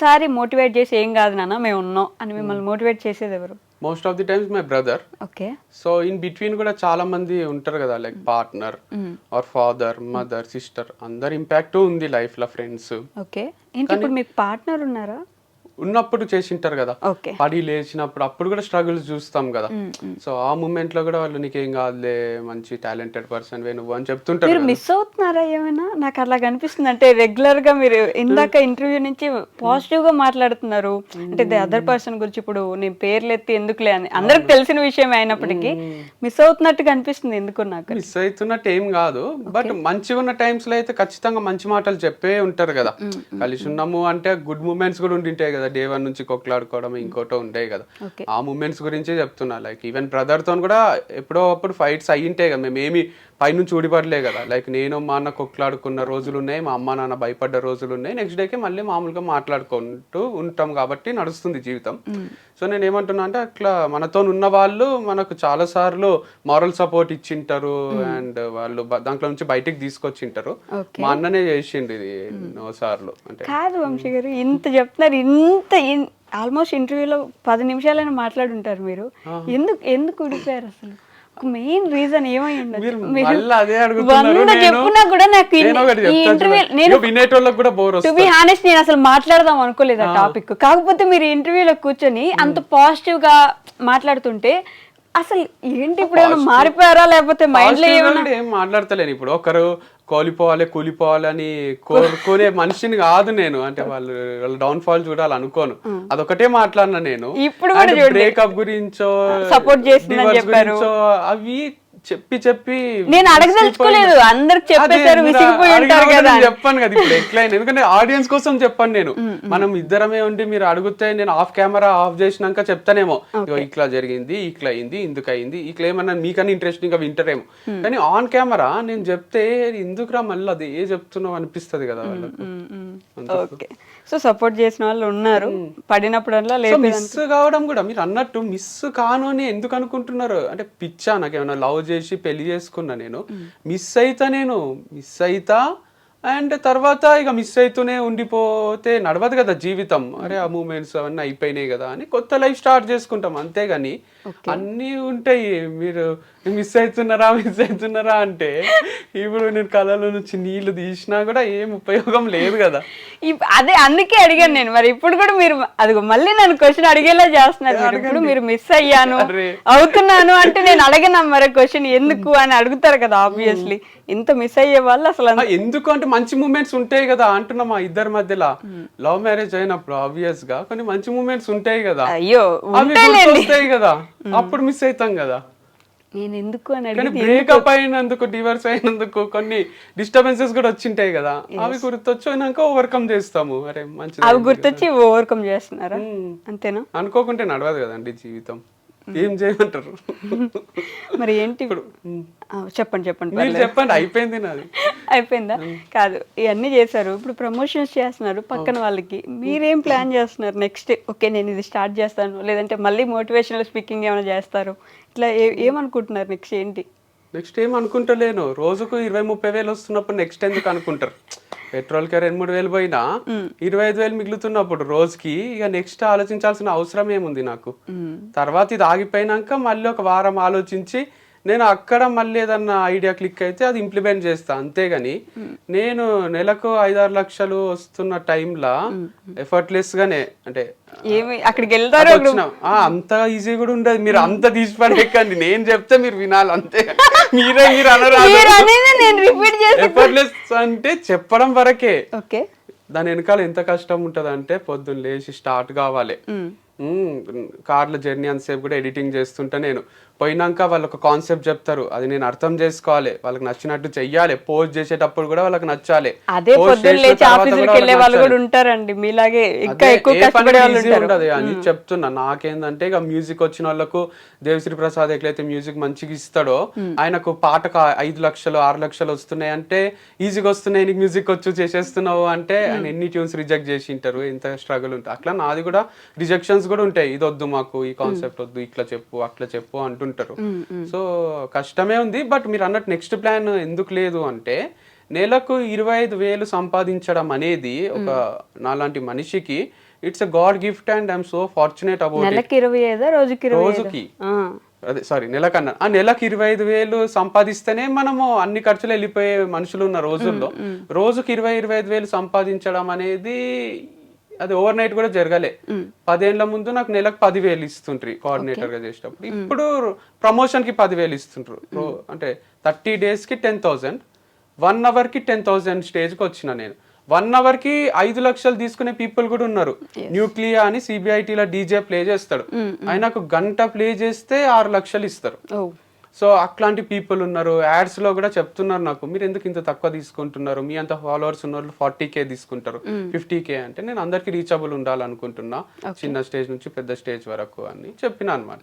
సారి motivate చేసి ఏం కాదు నాన్న మేము ఉన్నాం అని మిమ్మల్ని మోటివేట్ చేసేది ఎవరు? Most of the times my brother. Okay. So in between కూడా చాలా మంది ఉంటారు కదా, like partner or father, mother, sister, అందరి ఇంపాక్ట్ ఉంది లైఫ్ లో, ఫ్రెండ్స్. ఓకే. ఏంటి ఇప్పుడు మీకు పార్ట్నర్ ఉన్నారా? ఉన్నప్పుడు చేసింటారు కదా, ఓకే. పడి లేచినప్పుడు అప్పుడు కూడా స్ట్రగుల్స్ చూస్తాం కదా. సో ఆ మూమెంట్ లో కూడా వాళ్ళు నీకేం కాదులే, మంచి టాలెంటెడ్ పర్సన్ వే నువ్వు అని చెప్తుంటారు. మీరు మిస్ అవుతున్నారా ఏమైనా? నాకు అలా కనిపిస్తుంది. అంటే రెగ్యులర్ గా మీరు ఇందాక ఇంటర్వ్యూ నుంచి పాజిటివ్ గా మాట్లాడుతున్నారు, అంటే ది అదర్ పర్సన్ గురించి. ఇప్పుడు నేను పేర్లు ఎత్తి ఎందుకులే అని అందరికి తెలిసిన విషయం అయినప్పటికీ మిస్ అవుతున్నట్టుగా అనిపిస్తుంది. ఎందుకు నాకు మిస్ అవుతున్నట్టు ఏం కాదు, బట్ మంచిగా ఉన్న టైమ్స్ లో అయితే ఖచ్చితంగా మంచి మాటలు చెప్పే ఉంటారు కదా. కలిసి ఉన్నాము అంటే గుడ్ మూమెంట్స్ కూడా ఉండింటాయి కదా, డే 1 నుంచి కొట్లాడుకోవడం ఇంకోటో ఉంటాయి కదా. ఆ మూమెంట్స్ గురించే చెప్తున్నా. లైక్ ఈవెన్ బ్రదర్ తో కూడా ఎప్పుడో అప్పుడు ఫైట్స్ అయ్యింటాయి కదా, మేమేమి పైనుంచి ఊడిపడలే కదా. లైక్ నేను మా అన్న కొట్లాడుకున్న రోజులు ఉన్నాయి, మా అమ్మ నాన్న భయపడ్డ రోజులు ఉన్నాయి. నెక్స్ట్ డేకి మళ్ళీ మామూలుగా మాట్లాడుకుంటూ ఉంటాం కాబట్టి నడుస్తుంది జీవితం. సో నేను ఏమంటున్నా అంటే, అట్లా మనతో ఉన్న వాళ్ళు మనకు చాలా సార్లు మారల్ సపోర్ట్ ఇచ్చింటారు అండ్ వాళ్ళు దాంట్లో నుంచి బయటికి తీసుకొచ్చింటారు. మా అన్ననే చేసిండు ఇది ఎన్నో సార్లు. అంటే కాదు వంశీ గారు, ఇంత చెప్తున్నారు, ఇంత ఆల్మోస్ట్ ఇంటర్వ్యూలో 10 నిమిషాలైనా మాట్లాడుంటారు మీరు. ఎందుకు ఊడిపోయారు అసలు? మెయిన్ రీజన్ ఏమై ఉండదు? చెప్పున్నా కూడా నాకు టు బి హానెస్ట్ నేను అసలు మాట్లాడదాం అనుకోలేదు ఆ టాపిక్. కాకపోతే మీరు ఇంటర్వ్యూలో కూర్చొని అంత పాజిటివ్ గా మాట్లాడుతుంటే అసలు ఏంటి ఇప్పుడు ఏమైనా మారిపోయారా, లేకపోతే మైండ్ లో ఏం మాట్లాడతలేను. ఇప్పుడు ఒకరు కూలిపోవాలని కోరుకునే మనిషిని కాదు నేను. అంటే వాళ్ళ డౌన్ ఫాల్ చూడాలి అనుకోను, అదొకటే మాట్లాడినా నేను. ఇప్పుడు బ్రేకప్ గురించో సపోర్ట్ చేసిందని చెప్పారు, అవి చెప్పి నేను అడగదలుచుకోలేదు, అందరికి చెప్పేశారు, విసిగిపోయి ఉంటారు కదా. చెప్పాను కదా ఇప్పుడు ఎట్లయినా, ఎందుకంటే ఆడియన్స్ కోసం చెప్పాను నేను. మనం ఇద్దరమే ఉండి మీరు అడిగితే నేను ఆఫ్ కెమెరా ఆఫ్ చేసినాక చెప్తానేమో, ఇట్లా జరిగింది, ఇట్లా అయింది, ఇందుకు అయింది, ఇట్లా ఏమన్నా మీకన్నా ఇంట్రెస్టింగ్ గా వింటారేమో. కానీ ఆన్ కెమెరా నేను చెప్తే ఎందుకురా మళ్ళీ అది ఏ చెప్తున్నావు అనిపిస్తుంది కదా వాళ్ళకు. సో సపోర్ట్ చేసిన వాళ్ళు ఉన్నారు, పడినప్పుడల్లా లేదు. మిస్ కావడం కూడా మీరు అన్నట్టు మిస్ కాను అని ఎందుకు అనుకుంటున్నారు అంటే, పిచ్చా నాకేమన్నా లవ్ చేసి పెళ్లి చేసుకున్నా నేను మిస్ అయితా అండ్ తర్వాత ఇక మిస్ అవుతూనే ఉండిపోతే నడవదు కదా జీవితం. అరే ఆ మూమెంట్స్ అవన్నీ అయిపోయినాయి కదా అని కొత్త లైఫ్ స్టార్ట్ చేసుకుంటాం, అంతేగాని అన్నీ ఉంటాయి. మీరు మిస్ అవుతున్నారా అంటే ఇప్పుడు నేను కళలో నుంచి నీళ్లు తీసినా కూడా ఏం ఉపయోగం లేదు కదా. అదే అందుకే అడిగాను నేను. మరి ఇప్పుడు కూడా మీరు అది మళ్ళీ నన్ను క్వశ్చన్ అడిగేలా చేస్తున్నారు. ఇప్పుడు మీరు మిస్ అయ్యాను అవుతున్నాను అంటే నేను అడగనా మరి క్వశ్చన్ ఎందుకు అని అడుగుతారు కదా. ఆబ్వియస్లీ ఇంత మిస్ అయ్యే వాళ్ళు అసలు ఎందుకు అంటే మంచి మూమెంట్స్ ఉంటాయి కదా అంటున్నా. మా ఇద్దరి మధ్యలో లవ్ మ్యారేజ్ అయినప్పుడు ఆబ్వియస్ గా కొన్ని మంచి మూమెంట్స్ ఉంటాయి కదా, అయ్యో వస్తాయి కదా, అప్పుడు మిస్ అవుతాం కదా. నేను ఎందుకు అని బ్రేకప్ అయినందుకు, డివోర్స్ అయినందుకు కొన్ని డిస్టర్బెన్సెస్ కూడా వచ్చింటాయి కదా, అవి గుర్తొచ్చినాక ఓవర్కమ్ చేస్తాము. అరే మంచి అవి గుర్తొచ్చి ఓవర్కమ్ చేస్తున్నారా, అంతేనా? అనుకోకుంటే నడవదు కదండి జీవితం, ఏం చేయమంటారు మరి ఏంటి ఇప్పుడు? చెప్పండి అయిపోయింది నాది. అయిపోయిందా? కాదు, ఇవన్నీ చేశారు, ఇప్పుడు ప్రమోషన్స్ చేస్తున్నారు పక్కన వాళ్ళకి. మీరేం ప్లాన్ చేస్తున్నారు నెక్స్ట్? ఓకే నేను ఇది స్టార్ట్ చేస్తాను, లేదంటే మళ్ళీ మోటివేషనల్ స్పీకింగ్ ఏమైనా చేస్తారు, ఇట్లా ఏమనుకుంటున్నారు నెక్స్ట్? ఏంటి నెక్స్ట్ ఏం అనుకుంటలేను. రోజుకు 20-30 వేలు వస్తున్నప్పుడు నెక్స్ట్ ఎందుకు అనుకుంటారు? పెట్రోల్ కి 2-3 వేలు పోయినా 25 వేలు మిగులుతున్నప్పుడు రోజుకి ఇక నెక్స్ట్ ఆలోచించాల్సిన అవసరం ఏముంది నాకు? తర్వాత ఇది ఆగిపోయినాక మళ్ళీ ఒక వారం ఆలోచించి నేను అక్కడ మళ్ళీ ఏదన్నా ఐడియా క్లిక్ అయితే అది ఇంప్లిమెంట్ చేస్తా, అంతేగాని నేను నెలకు 5-6 లక్షలు వస్తున్న టైంలో ఎఫర్ట్లెస్ గానే అంటే అక్కడికి వెళ్తారు అంత ఈజీ కూడా ఉండదు. మీరు అంత తీసిపడేకండి, నేను చెప్తే మీరు వినాలి అంతే. మీరు ఎఫర్ట్లెస్ అంటే చెప్పడం వరకే, దాని వెనకాల ఎంత కష్టం ఉంటది అంటే పొద్దున్న లేచి స్టార్ట్ కావాలి. కార్ల జర్నీ అంతసేపు కూడా ఎడిటింగ్ చేస్తుంటే నేను పోయినాక వాళ్ళు ఒక కాన్సెప్ట్ చెప్తారు, అది నేను అర్థం చేసుకోవాలి, వాళ్ళకి నచ్చినట్టు చెయ్యాలి. పోస్ట్ చేసేటప్పుడు కూడా వాళ్ళకి నచ్చాలి. అని చెప్తున్నా. నాకేందంటే ఇక మ్యూజిక్ వచ్చిన వాళ్ళకు దేవశ్రీ ప్రసాద్ ఎట్లయితే మ్యూజిక్ మంచిగా ఇస్తాడో, ఆయనకు పాటకు 5 లక్షలు 6 లక్షలు వస్తున్నాయి అంటే ఈజీగా వస్తున్నాయి, నీకు మ్యూజిక్ వచ్చు చేసేస్తున్నావు అంటే ఆయన ఎన్ని ట్యూన్స్ రిజెక్ట్ చేసి ఉంటారు, ఎంత స్ట్రగుల్ ఉంటుంది. అట్లా నాది కూడా రిజెక్షన్స్ కూడా ఉంటాయి, ఇది వద్దు మాకు, ఈ కాన్సెప్ట్ వద్దు, ఇట్లా చెప్పు అట్లా చెప్పు అంటుంటారు. సో కష్టమే ఉంది. బట్ మీరు అన్నట్టు నెక్స్ట్ ప్లాన్ ఎందుకు లేదు అంటే, నెలకు 25 వేలు సంపాదించడం అనేది ఒక నాలాంటి మనిషికి it's a God gift and I'm so fortunate about it. నెలకి 25 రోజుకి 25 రోజుకి అదే సారీ నెలకన్నా ఆ నెలకు 25,000 సంపాదిస్తేనే మనము అన్ని ఖర్చులు వెళ్ళిపోయే మనుషులు ఉన్న రోజుల్లో రోజుకి 25,000 సంపాదించడం అనేది అది ఓవర్ నైట్ కూడా జరగలే. 10 ఏళ్ల ముందు నాకు నెలకు 10,000 ఇస్తుండ్రి కోఆర్డినేటర్ గా చేసేటప్పుడు. ఇప్పుడు ప్రమోషన్ కి 10,000 ఇస్తుండ్రు. అంటే 30 days కి 10,000, 1 hour కి 10,000 స్టేజ్ కి వచ్చిన నేను. 1 hour కి 5 లక్షలు తీసుకునే పీపుల్ కూడా ఉన్నారు. న్యూక్లియా అని సిబిఐటీలో డీజే ప్లే చేస్తాడు, ఆయనకు గంట ప్లే చేస్తే 6 లక్షలు ఇస్తారు. సో అట్లాంటి పీపుల్ ఉన్నారు. యాడ్స్ లో కూడా చెప్తున్నారు నాకు, మీరు ఎందుకు ఇంత తక్కువ తీసుకుంటున్నారు, మీ అంత ఫాలోవర్స్ ఉన్న వాళ్ళు 40K తీసుకుంటారు, 50K అంటే నేను అందరికి రీచబుల్ ఉండాలనుకుంటున్నా, చిన్న స్టేజ్ నుంచి పెద్ద స్టేజ్ వరకు అని చెప్పిన అనమాట.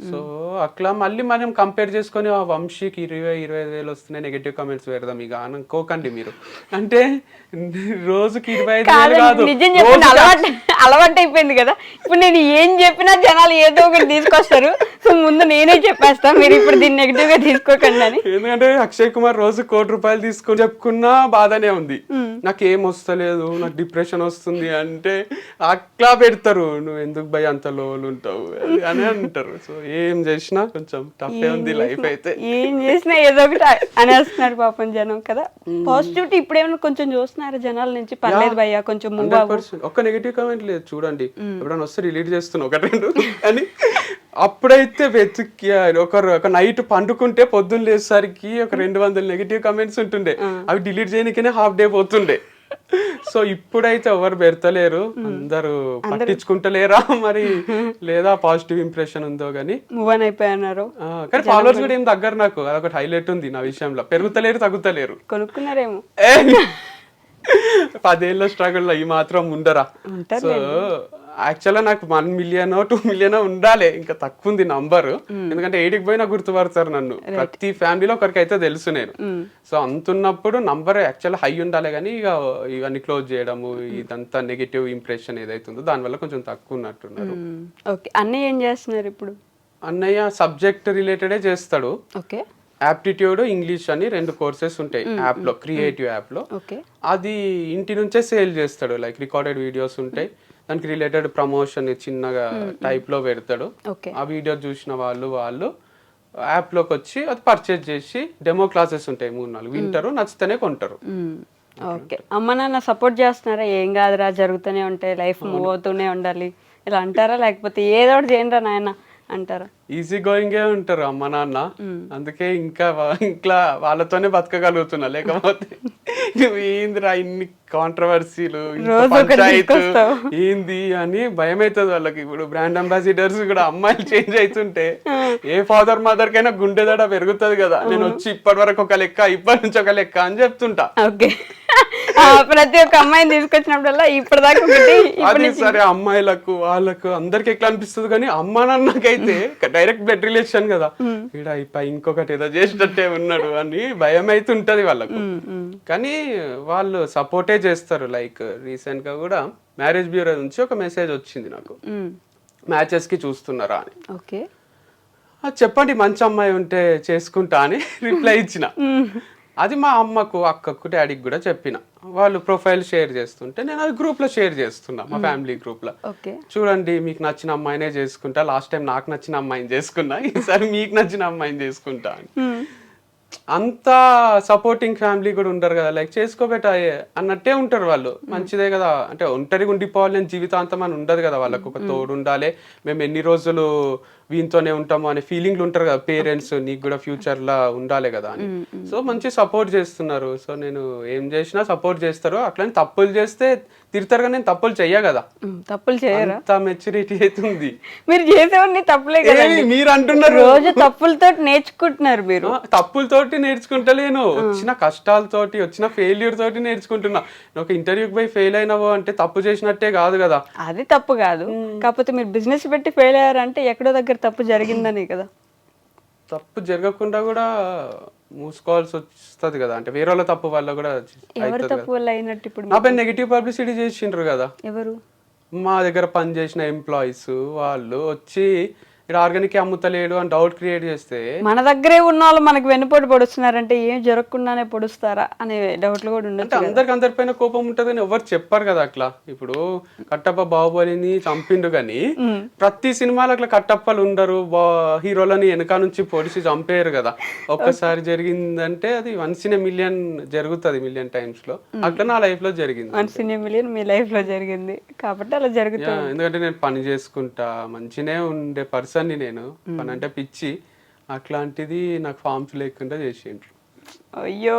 సో అట్లా మళ్ళీ మనం కంపేర్ చేసుకొని ఆ వంశీకి 20,000 వస్తున్నాయి నెగటివ్ కామెంట్స్ పెడదాం ఇక అనుకోకండి మీరు. అంటే రోజుకి 25,000 కాదు, అలవాటు అయిపోయింది కదా. ఇప్పుడు నేను ఏం చెప్పినా జనాలు ఏదో ఒకటి తీసుకొస్తారు. సో ముందు నేనే చెప్పేస్తా, మీరు ఇప్పుడు దీన్ని నెగిటివ్ గా తీసుకోకండి అని. ఎందుకంటే అక్షయ్ కుమార్ రోజు ₹1,00,00,000 తీసుకొని చెప్పుకున్నా బాధనే ఉంది. నాకు ఏం వస్తలేదు, నాకు డిప్రెషన్ వస్తుంది అంటే అట్లా పెడతారు, నువ్వు ఎందుకు భయ అంత లోలు ఉంటావు అని అంటారు. సో ఏం చేసినా కొంచెం టఫే ఉంది లైఫ్ అయితే. ఏం చేసినా ఏదో ఒకటి అనేస్తున్నారు పాపం జనం కదా. పాజిటివిటీ ఇప్పుడు ఏమైనా కొంచెం చూస్తున్నారా జనాల నుంచి, పర్లేదు భయ్యా కొంచెం మూవ్ అవ్వు. ఒక్క నెగిటివ్ కామెంట్ లేదు చూడండి, ఎప్పుడైనా వస్తే రిలీట్ చేస్తున్నా 1-2 అని. అప్పుడైతే వెతికి ఒక నైట్ పండుకుంటే పొద్దున్న లేసరికి ఒక 200 నెగిటివ్ కామెంట్స్ ఉంటుండే, అవి డిలీట్ చేయడానికనే హాఫ్ డే పోతుండే. సో ఇప్పుడైతే ఎవరు పెడతలేరు, అందరూ పట్టించుకుంటలేరా మరి, లేదా పాజిటివ్ ఇంప్రెషన్ ఉందో గానీ మూవ్ ఆన్ అయిపోయినారు. కానీ ఫాలోవర్స్ కూడా ఏం దగ్గర, నాకు అదొకటి హైలైట్ ఉంది నా విషయంలో, పెరుగుతలేరు తగ్గుతలేరు. కొనుక్కున్నారేమో 10 ఏళ్ళ స్ట్రగుల్ ఈ మాత్రం ఉండరా. సో యాక్చువల్గా నాకు 1 million 2 million ఉండాలి, ఇంకా తక్కువ ఉంది నంబర్. ఎందుకంటే 8కి పోయినా గుర్తుపడతారు నన్ను, ప్రతి ఫ్యామిలీలో ఒకరికి అయితే తెలుసు నేను. సో అంతున్నప్పుడు నంబర్ యాక్చువల్గా హై ఉండాలి, కానీ ఇక ఇవన్నీ క్లోజ్ చేయడము, ఇదంతా నెగిటివ్ ఇంప్రెషన్ ఏదైతుందో దానివల్ల కొంచెం తక్కువ ఉన్నట్టున్నారు. ఓకే, అన్నయ్య ఏం చేస్తున్నారు ఇప్పుడు? అన్నయ్య సబ్జెక్ట్ రిలేటెడే చేస్తాడు. ఓకే, యాప్టిట్యూడ్ ఇంగ్లీష్ అని 2 కోర్సెస్ ఉంటాయి యాప్ లో, క్రియేటివ్ యాప్ లో. అది ఇంటి నుంచే సేల్ చేస్తాడు, లైక్ రికార్డెడ్ వీడియోస్ ఉంటాయి, దానికి రిలేటెడ్ ప్రమోషన్ చిన్నగా టైప్ లో పెడతాడు. ఆ వీడియో చూసిన వాళ్ళు యాప్ లోకి వచ్చి అది పర్చేజ్ చేసి డెమో క్లాసెస్ ఉంటాయి 3-4 వింటారు, నచ్చితేనే కొంటారు. ఓకే, అమ్మ నాన్న సపోర్ట్ చేస్తున్నారా? ఏం కాదురా, జరుగుతూనే ఉంటాయి, లైఫ్ మూవ్ అవుతూనే ఉండాలి ఇలా అంటారా, లేకపోతే ఏదో ఒకటి చేయండి నాయన అంటారా? ఈజీ గోయింగే ఉంటారు అమ్మ నాన్న, అందుకే ఇంకా వాళ్ళతోనే బతకగలుగుతున్నా. లేకపోతే నువ్వు ఏందిరా ఇన్ని కాంట్రవర్సీలు, పంచాయతీ ఏంది అని భయం అవుతుంది వాళ్ళకి. ఇప్పుడు బ్రాండ్ అంబాసిడర్స్ కూడా అమ్మాయిలు చేంజ్ అవుతుంటే ఏ ఫాదర్ మదర్ కైనా గుండెదడ పెరుగుతుంది కదా. నేను వచ్చి ఇప్పటి వరకు ఒక లెక్క, ఇప్పటి నుంచి ఒక లెక్క అని చెప్తుంటా. ఓకే, ప్రతి ఒక్క అమ్మాయిని తీసుకొచ్చినప్పుడల్లా ఇప్పటిదాకా అది సరే, అమ్మాయిలకు వాళ్ళకు అందరికి ఎట్లా అనిపిస్తుంది, కానీ అమ్మ నాన్నకైతే డైరెక్ట్ బ్లడ్ రిలేషన్ కదా, ఇక్కడ ఇంకొకటి ఏదో చేసినట్టే ఉన్నాడు అని భయం అయితే ఉంటది వాళ్ళకు. కానీ వాళ్ళు సపోర్టే చేస్తారు. లైక్ రీసెంట్ గా కూడా మ్యారేజ్ బ్యూరో నుంచి ఒక మెసేజ్ వచ్చింది నాకు, మ్యాచెస్ కి చూస్తున్నారా అని. ఓకే, చెప్పండి మంచి అమ్మాయి ఉంటే చేసుకుంటా అని రిప్లై ఇచ్చిన. అది మా అమ్మకు, అక్కకు, డాడీకి కూడా చెప్పిన. వాళ్ళు ప్రొఫైల్ షేర్ చేస్తుంటే నేను అది గ్రూప్ లో షేర్ చేస్తున్నా, మా ఫ్యామిలీ గ్రూప్ లో. చూడండి, మీకు నచ్చిన అమ్మాయినే చేసుకుంటా, లాస్ట్ టైం నాకు నచ్చిన అమ్మాయిని చేసుకున్నా, ఈసారి మీకు నచ్చిన అమ్మాయిని చేసుకుంటా అని. అంత సపోర్టింగ్ ఫ్యామిలీ కూడా ఉంటారు కదా, లైక్ చేసుకోబెట్ట అన్నట్టే ఉంటారు వాళ్ళు. మంచిదే కదా, అంటే ఒంటరిగా ఉండిపోవాలి నేను జీవితాంతం అని ఉండదు కదా, వాళ్ళకు ఒక తోడు ఉండాలి, మేము ఎన్ని రోజులు వీనితోనే ఉంటాము అనే ఫీలింగ్లు ఉంటారు కదా పేరెంట్స్, నీకు కూడా ఫ్యూచర్ లా ఉండాలి కదా అని. సో మంచి సపోర్ట్ చేస్తున్నారు. సో నేను ఏం చేసినా సపోర్ట్ చేస్తారు. అట్లని తప్పులు చేస్తే తిడతారు, కానీ నేను తప్పులు చెయ్య కదా. తప్పులు చేయరా? అంత మెచ్యూరిటీ అవుతుంది. మీరు చేసేవన్నీ తప్పులే కదా, మీరు అంటున్నారు. రోజు తప్పులతో నేర్చుకుంటున్నారు మీరు. తప్పులతోటి నేర్చుకుంటలేను, వచ్చిన కష్టాలతోటి, వచ్చిన ఫెయిల్యూర్ తోటి నేర్చుకుంటున్నా. ఒక ఇంటర్వ్యూకి పోయి ఫెయిల్ అయినావో అంటే తప్పు చేసినట్టే కాదు కదా. అది తప్పు కాదు, కాకపోతే మీరు బిజినెస్ పెట్టి ఫెయిల్ అయ్యారంటే ఎక్కడో దగ్గర తప్పు జరిగిందని కదా. తప్పు జరగకుండా కూడా మూసుకోవాల్సి వస్తుంది కదా, అంటే వేరే వాళ్ళ తప్పు వల్ల కూడా. ఎవరు తప్పు వల్ల అయినట్టు? ఇప్పుడు నాపై నెగిటివ్ పబ్లిసిటీ చేసిండ్రు కదా. ఎవరు? మా దగ్గర పనిచేసిన ఎంప్లాయీస్ వాళ్ళు వచ్చి ఇక్కడ ఆర్గానిక్ అమ్ముతలేడు అని డౌట్ క్రియేట్ చేస్తే మన దగ్గరే ఉన్న వాళ్ళు మనకి వెన్నుపోటు పొడుస్తున్నారంటే ఏం జరగకుండానే పొడుస్తారా అనే డౌట్లు కూడా అంటే ఉండొచ్చు. అందరికి అందరిపైన కోపం ఉంటది అని ఎవరు చెప్పారు కదా అట్లా. ఇప్పుడు కట్టప్ప బాహుబలిని చంపిండు కానీ ప్రతి సినిమాలో అట్లా కట్టప్పలు ఉండరు, హీరోలని వెనక నుంచి పొడిచి చంపేయరు కదా. ఒక్కసారి జరిగిందంటే అది 1 in a million జరుగుతుంది, million times లో. అట్లా నా లైఫ్ లో జరిగింది. 1 in a million me life లో జరిగింది కాబట్టి అలా జరుగుతుంది. ఎందుకంటే నేను పని చేసుకుంటా, మంచినే ఉండే పర్సన్ని నేను. పని అంటే పిచ్చి, అట్లాంటిది నాకు ఫార్మ్స్ లేకుండా చేసిండ్రు. అయ్యో